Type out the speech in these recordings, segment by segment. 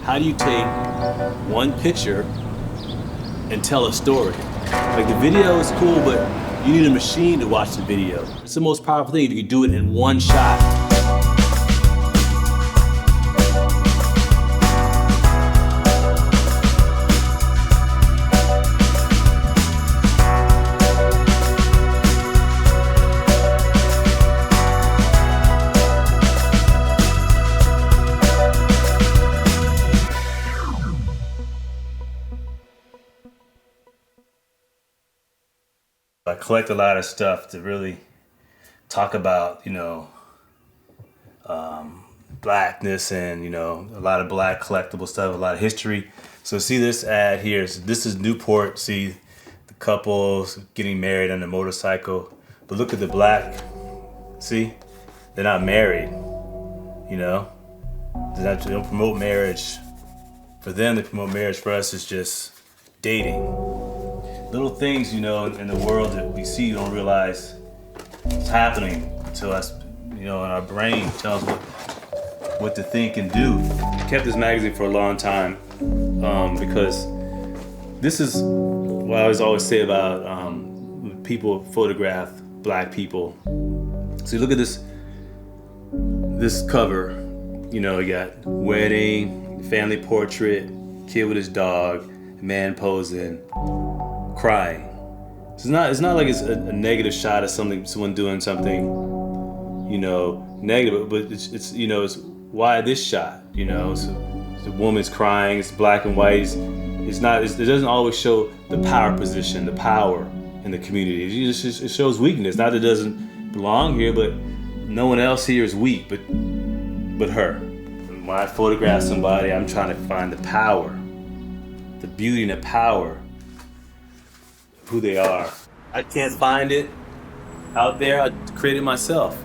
how do you take one picture and tell a story? Like the video is cool, but you need a machine to watch the video. It's the most powerful thing if you can do it in one shot. I collect a lot of stuff to really talk about, blackness and, a lot of black collectible stuff, a lot of history. So see this ad here. So this is Newport. See the couples getting married on a motorcycle. But look at the black. See? They're not married, They don't promote marriage. For them, they promote marriage. For us, it's just dating. Little things, in the world that we see, you don't realize it's happening to us, in our brain tells what to think and do. I kept this magazine for a long time because this is what I always say about people photograph black people. So you look at this cover, you got wedding, family portrait, kid with his dog, man posing, crying. It's not like it's a negative shot of someone doing something, negative, but it's why this shot, it's the woman's crying, it's black and white, it doesn't always show the power position, the power in the community. It shows weakness. Not that it doesn't belong here, but no one else here is weak, but her. And when I photograph somebody, I'm trying to find the power, the beauty and the power who they are. I can't find it out there. I created it myself.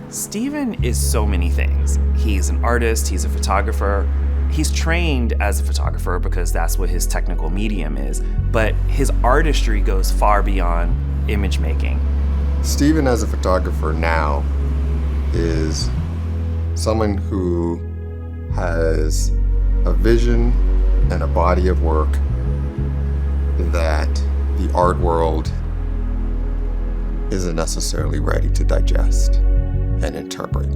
Steven is so many things. He's an artist, he's a photographer. He's trained as a photographer because that's what his technical medium is, but his artistry goes far beyond image making. Steven as a photographer now is someone who has a vision and a body of work that the art world isn't necessarily ready to digest and interpret.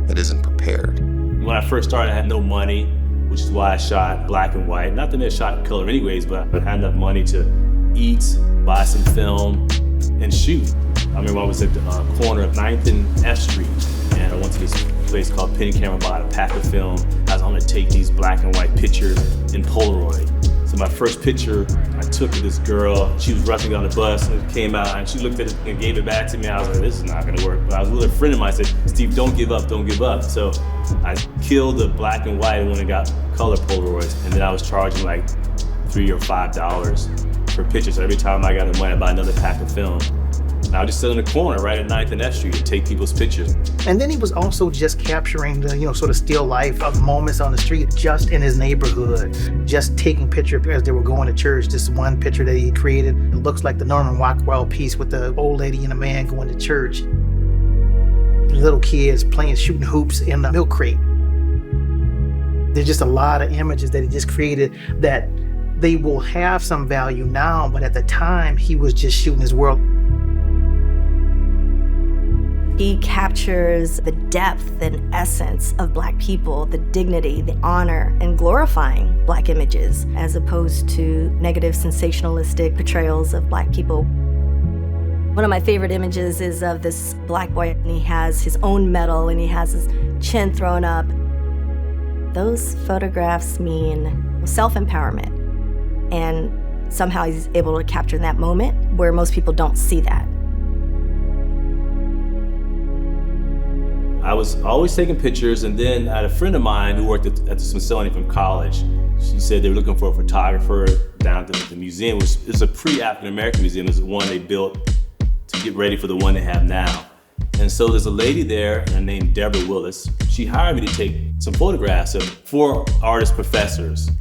It isn't prepared. When I first started, I had no money, which is why I shot black and white. Not that I shot in color anyways, but I had enough money to eat, buy some film, and shoot. I remember I was at the corner of 9th and F Street, and I went to this place called Penny Camera, bought a pack of film. I was going to take these black and white pictures in Polaroid. So my first picture I took of this girl, she was rushing on the bus and it came out and she looked at it and gave it back to me. I was like, this is not gonna work. But I was with a friend of mine, I said, Steve, don't give up, don't give up. So I killed the black and white when I got color Polaroids, and then I was charging like $3 or $5 per picture. So every time I got the money, I buy another pack of film. And I would just sit in the corner right at 9th and F Street and take people's pictures. And then he was also just capturing the, sort of still life of moments on the street, just in his neighborhood, just taking pictures as they were going to church. This one picture that he created, it looks like the Norman Rockwell piece with the old lady and a man going to church. Little kids playing, shooting hoops in the milk crate. There's just a lot of images that he just created that they will have some value now, but at the time, he was just shooting his world. He captures the depth and essence of Black people, the dignity, the honor, and glorifying Black images, as opposed to negative, sensationalistic portrayals of Black people. One of my favorite images is of this Black boy, and he has his own medal, and he has his chin thrown up. Those photographs mean self-empowerment, and somehow he's able to capture that moment where most people don't see that. I was always taking pictures, and then I had a friend of mine who worked at the Smithsonian from college. She said they were looking for a photographer down at the museum, which is a pre-African American museum. It was the one they built to get ready for the one they have now. And so there's a lady there named Deborah Willis. She hired me to take some photographs of 4 artist professors.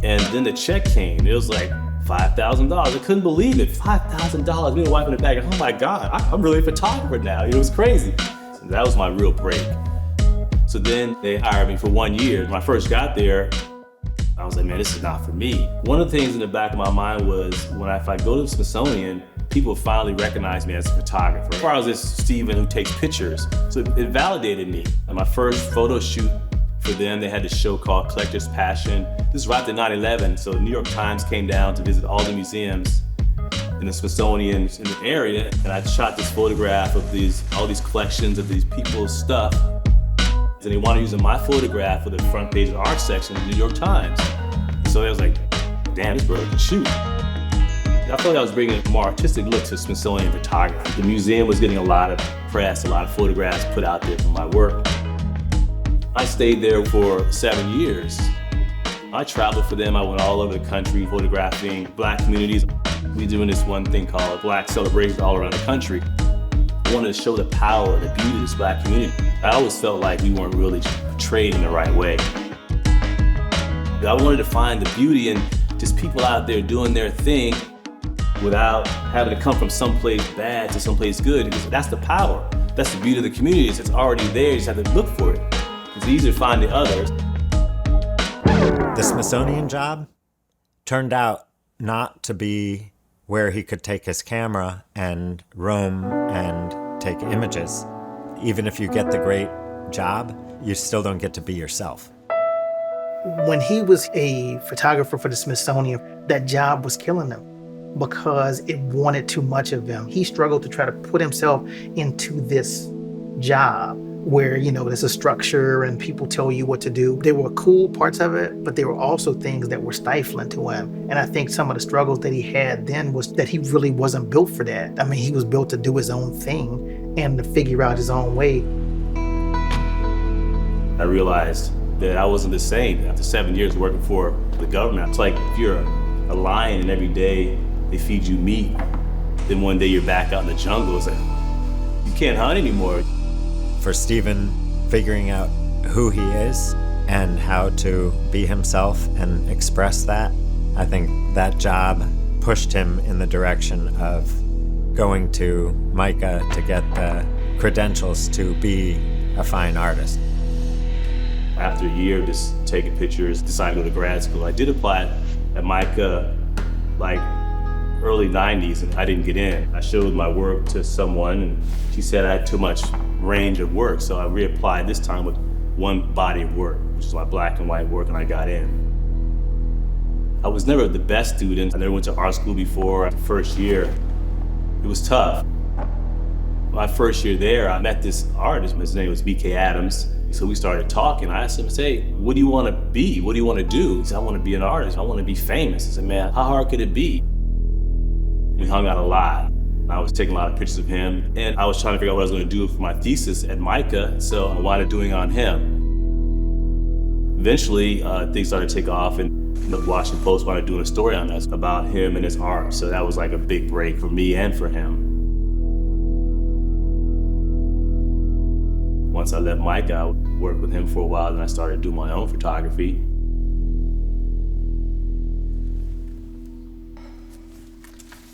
And then the check came. It was like $5,000. I couldn't believe it. $5,000. Me and wife in the back. Oh my God, I'm really a photographer now. It was crazy. So that was my real break. So then they hired me for 1 year. When I first got there, I was like, man, this is not for me. One of the things in the back of my mind was if I go to the Smithsonian, people finally recognize me as a photographer. Before I was this Steven who takes pictures. So it validated me. And my first photo shoot for them, they had this show called Collector's Passion. This is right after 9/11, so the New York Times came down to visit all the museums in the Smithsonian in the area, and I shot this photograph of all these collections of these people's stuff. And they wanted to use my photograph for the front page of the art section of the New York Times. So I was like, damn, this brother can shoot. I felt like I was bringing a more artistic look to Smithsonian photography. The museum was getting a lot of press, a lot of photographs put out there from my work. I stayed there for 7 years. I traveled for them. I went all over the country photographing Black communities. We were doing this one thing called Black Celebrations all around the country. I wanted to show the power, the beauty of this Black community. I always felt like we weren't really portrayed in the right way. I wanted to find the beauty in just people out there doing their thing without having to come from someplace bad to someplace good, because that's the power. That's the beauty of the community. It's already there, you just have to look for it. It's easier to find the others. The Smithsonian job turned out not to be where he could take his camera and roam and take images. Even if you get the great job, you still don't get to be yourself. When he was a photographer for the Smithsonian, that job was killing him because it wanted too much of him. He struggled to try to put himself into this job where, there's a structure and people tell you what to do. There were cool parts of it, but there were also things that were stifling to him. And I think some of the struggles that he had then was that he really wasn't built for that. I mean, he was built to do his own thing and to figure out his own way. I realized that I wasn't the same after 7 years working for the government. It's like if you're a lion and every day they feed you meat, then one day you're back out in the jungle. It's like, you can't hunt anymore. For Steven, figuring out who he is and how to be himself and express that, I think that job pushed him in the direction of going to MICA to get the credentials to be a fine artist. After a year of just taking pictures, decided to go to grad school. I did apply at MICA like early 90s and I didn't get in. I showed my work to someone and she said I had too much range of work, so I reapplied this time with one body of work, which is my black and white work, and I got in. I was never the best student. I never went to art school before. The first year, it was tough. My first year there, I met this artist. His name was B.K. Adams. So we started talking. I asked him, say, what do you want to be? What do you want to do? He said, I want to be an artist. I want to be famous. I said, man, how hard could it be? We hung out a lot. I was taking a lot of pictures of him, and I was trying to figure out what I was going to do for my thesis at MICA, so I wound up doing on him. Eventually, things started to take off, and the Washington Post wound up doing a story on us about him and his art, so that was like a big break for me and for him. Once I left MICA, I worked with him for a while, and I started doing my own photography.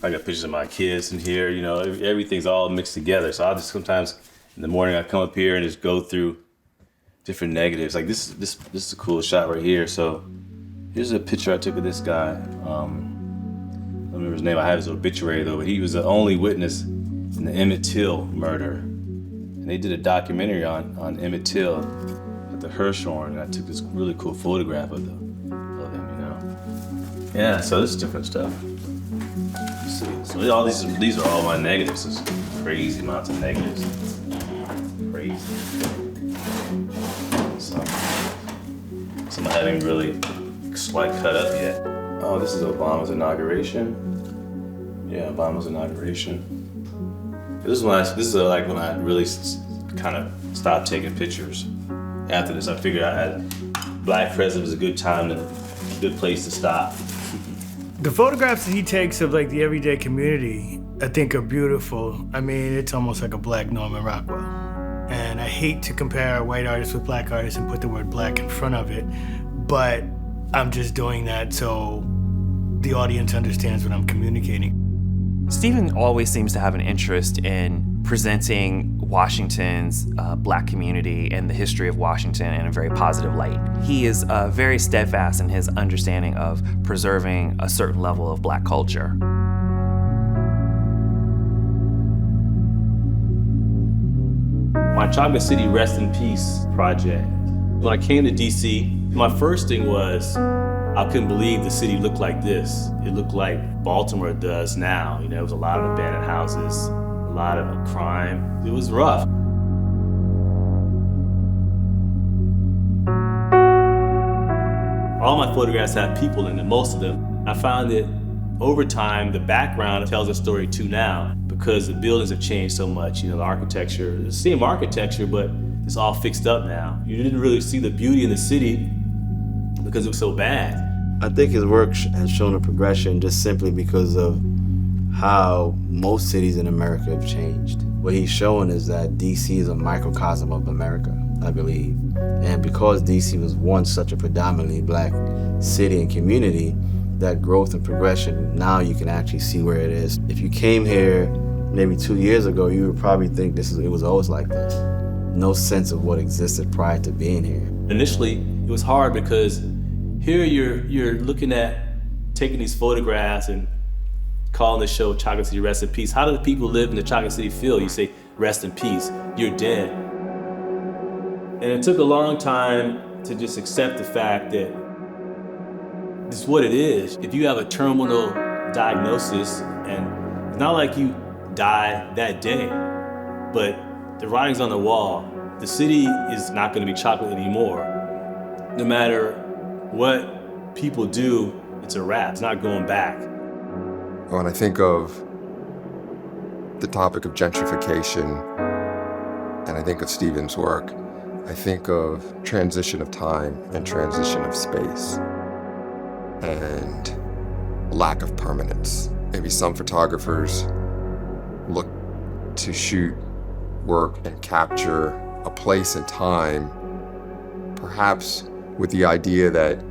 I got pictures of my kids in here, everything's all mixed together. So I'll just sometimes in the morning I come up here and just go through different negatives. Like this is a cool shot right here. So here's a picture I took of this guy. I don't remember his name. I have his obituary though, but he was the only witness in the Emmett Till murder. And they did a documentary on Emmett Till at the Hirshhorn, and I took this really cool photograph of him, Yeah, so this is different stuff. So all these are all my negatives. There's crazy amounts of negatives. Crazy. Some I haven't really quite cut up yet. Oh, this is Obama's inauguration. Yeah, Obama's inauguration. This is like when I really kind of stopped taking pictures. After this, I figured Black president was a good place to stop. The photographs that he takes of like the everyday community, I think are beautiful. I mean, it's almost like a Black Norman Rockwell. And I hate to compare white artists with Black artists and put the word Black in front of it, but I'm just doing that so the audience understands what I'm communicating. Steven always seems to have an interest in presenting Washington's Black community and the history of Washington in a very positive light. He is very steadfast in his understanding of preserving a certain level of Black culture. My Chocolate City Rest in Peace project. When I came to DC, my first thing was I couldn't believe the city looked like this. It looked like Baltimore does now. There was a lot of abandoned houses, a lot of crime. It was rough. All my photographs have people in them, most of them. I found that over time, the background tells a story too now because the buildings have changed so much. The architecture, the same architecture, but it's all fixed up now. You didn't really see the beauty in the city because it was so bad. I think his work has shown a progression just simply because of how most cities in America have changed. What he's showing is that DC is a microcosm of America, I believe. And because DC was once such a predominantly Black city and community, that growth and progression, now you can actually see where it is. If you came here maybe 2 years ago, you would probably think it was always like this. No sense of what existed prior to being here. Initially, it was hard because here you're looking at taking these photographs and calling the show Chocolate City Rest in Peace. How do the people live in the Chocolate City feel? You say, rest in peace, you're dead. And it took a long time to just accept the fact that this is what it is. If you have a terminal diagnosis, and it's not like you die that day, but the writing's on the wall. The city is not going to be chocolate anymore. No matter what people do, it's a wrap. It's not going back. When I think of the topic of gentrification, and I think of Steven's work, I think of transition of time and transition of space and lack of permanence. Maybe some photographers look to shoot, work, and capture a place and time, perhaps with the idea that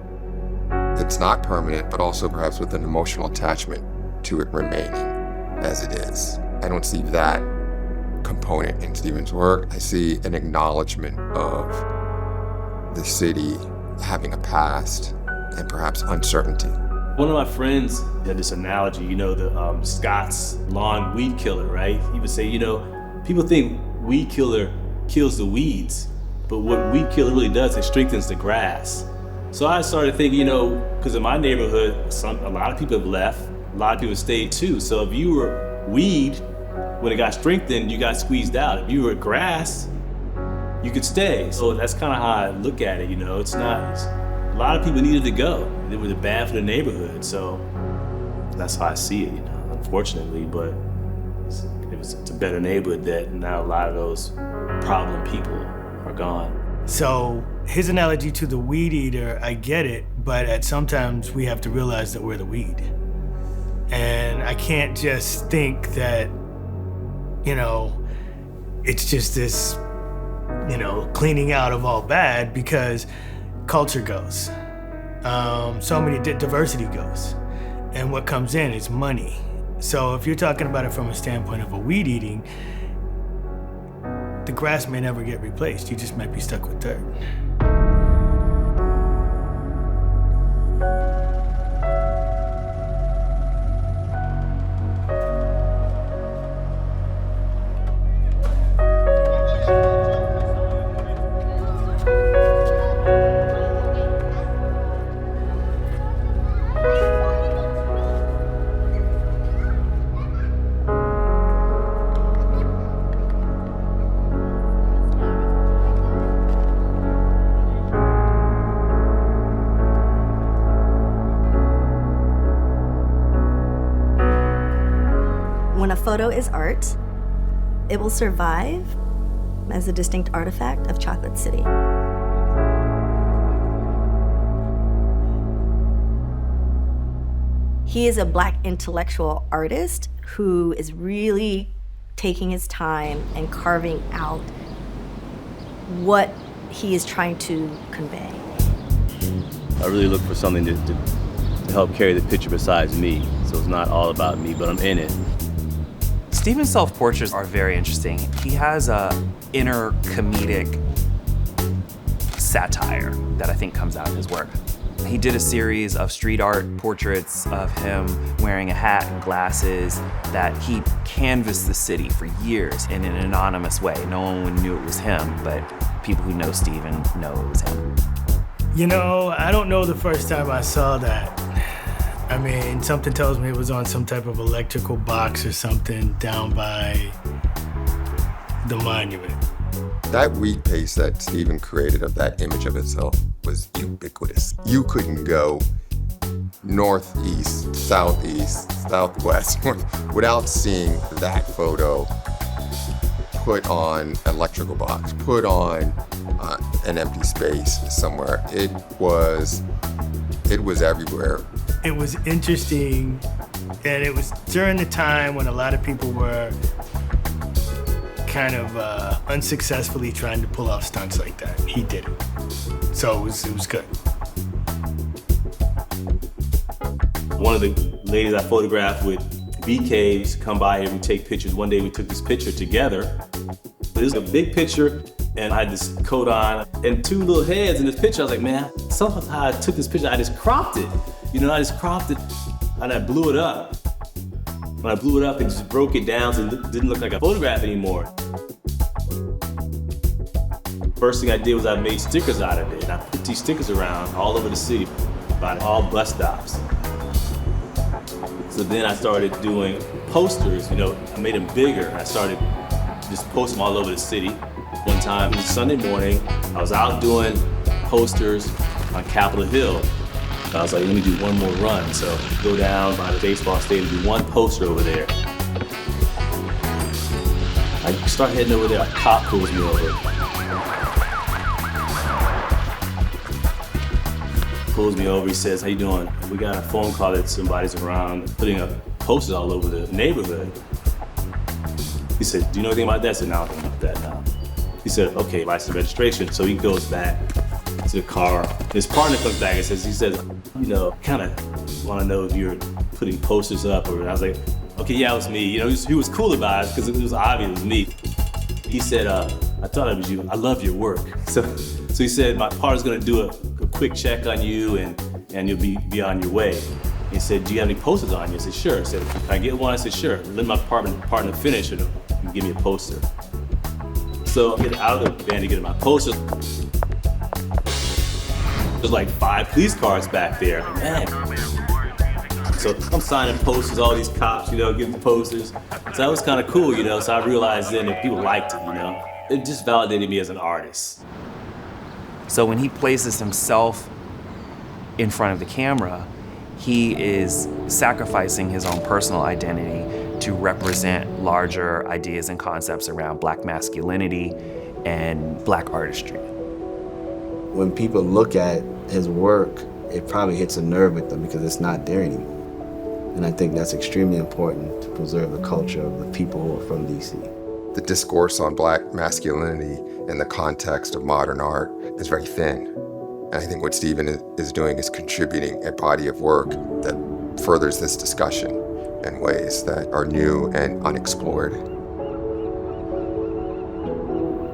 it's not permanent, but also perhaps with an emotional attachment to it remaining as it is. I don't see that component in Steven's work. I see an acknowledgement of the city having a past and perhaps uncertainty. One of my friends had this analogy, the Scott's lawn weed killer, right? He would say, people think weed killer kills the weeds, but what weed killer really does, it strengthens the grass. So I started thinking, because in my neighborhood, a lot of people have left, a lot of people stayed too. So if you were weed, when it got strengthened, you got squeezed out. If you were grass, you could stay. So that's kind of how I look at it, it's not, a lot of people needed to go. They were bad for the neighborhood, so that's how I see it, unfortunately, but it's a better neighborhood that now a lot of those problem people are gone. So his analogy to the weed eater, I get it, but sometimes we have to realize that we're the weed. And I can't just think that, it's just this, cleaning out of all bad, because culture goes. So many diversity goes. And what comes in is money. So if you're talking about it from a standpoint of a weed eating, the grass may never get replaced. You just might be stuck with dirt. When a photo is art, it will survive as a distinct artifact of Chocolate City. He is a Black intellectual artist who is really taking his time and carving out what he is trying to convey. I really look for something to help carry the picture besides me. So it's not all about me, but I'm in it. Steven's self-portraits are very interesting. He has a inner comedic satire that I think comes out of his work. He did a series of street art portraits of him wearing a hat and glasses that he canvassed the city for years in an anonymous way. No one knew it was him, but people who know Steven know it was him. You know, I don't know the first time I saw that. I mean, something tells me it was on some type of electrical box or something down by the monument. That weed paste that Steven created of that image of itself was ubiquitous. You couldn't go northeast, southeast, southwest without seeing that photo put on an electrical box, put on an empty space somewhere. It was everywhere. It was interesting, and it was during the time when a lot of people were kind of unsuccessfully trying to pull off stunts like that. He did it. So it was good. One of the ladies I photographed with BKs come by here, we take pictures. One day we took this picture together. This is a big picture, and I had this coat on and two little heads in this picture. I was like, man, somehow I took this picture, I just cropped it. You know, I just cropped it and I blew it up. When I blew it up, it just broke it down so it didn't look like a photograph anymore. First thing I did was I made stickers out of it, and I put these stickers around all over the city, by all bus stops. So then I started doing posters, you know, I made them bigger. I started just posting them all over the city. One time, it was Sunday morning, I was out doing posters on Capitol Hill. I was like, let me do one more run. So go down by the baseball stadium, do one poster over there. I start heading over there, a cop pulls me over. Pulls me over, he says, how you doing? We got a phone call that somebody's around putting up posters all over the neighborhood. He said, do you know anything about that? I said, no, I don't know about that now. He said, okay, license registration. So he goes back to the car. His partner comes back and says, you know, kind of want to know if you're putting posters up. Or I was like, okay, yeah, it was me. You know, he was cool about it because it was obvious it was me. He said, I thought it was you. I love your work. So he said, my partner's gonna do a quick check on you and you'll be on your way. He said, do you have any posters on you? I said, sure. I said, can I get one? I said, sure. Let my partner finish and give me a poster. So I get out of the van to get my poster. There's like 5 police cars back there. Man. So I'm signing posters, all these cops, you know, getting the posters. So that was kind of cool, you know, so I realized then that people liked it, you know. It just validated me as an artist. So when he places himself in front of the camera, he is sacrificing his own personal identity to represent larger ideas and concepts around Black masculinity and Black artistry. When people look at his work, it probably hits a nerve with them because it's not there anymore. And I think that's extremely important to preserve the culture of the people who are from DC. The discourse on Black masculinity in the context of modern art is very thin. And I think what Steven is doing is contributing a body of work that furthers this discussion in ways that are new and unexplored.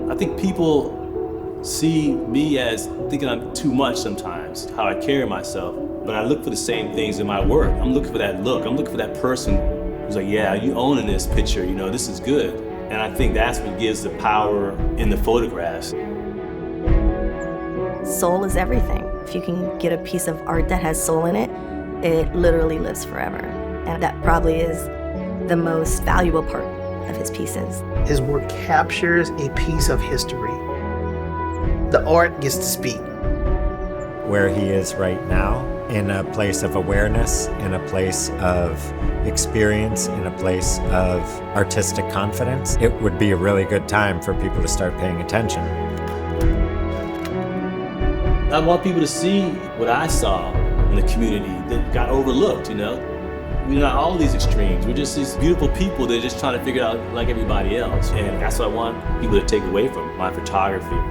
I think people see me as thinking I'm too much sometimes, how I carry myself, but I look for the same things in my work. I'm looking for that look. I'm looking for that person who's like, yeah, you owning this picture, you know, this is good. And I think that's what gives the power in the photographs. Soul is everything. If you can get a piece of art that has soul in it, it literally lives forever. And that probably is the most valuable part of his pieces. His work captures a piece of history. The art gets to speak. Where he is right now, in a place of awareness, in a place of experience, in a place of artistic confidence, it would be a really good time for people to start paying attention. I want people to see what I saw in the community that got overlooked, you know? We're not all these extremes. We're just these beautiful people that are just trying to figure it out like everybody else. And that's what I want people to take away from my photography.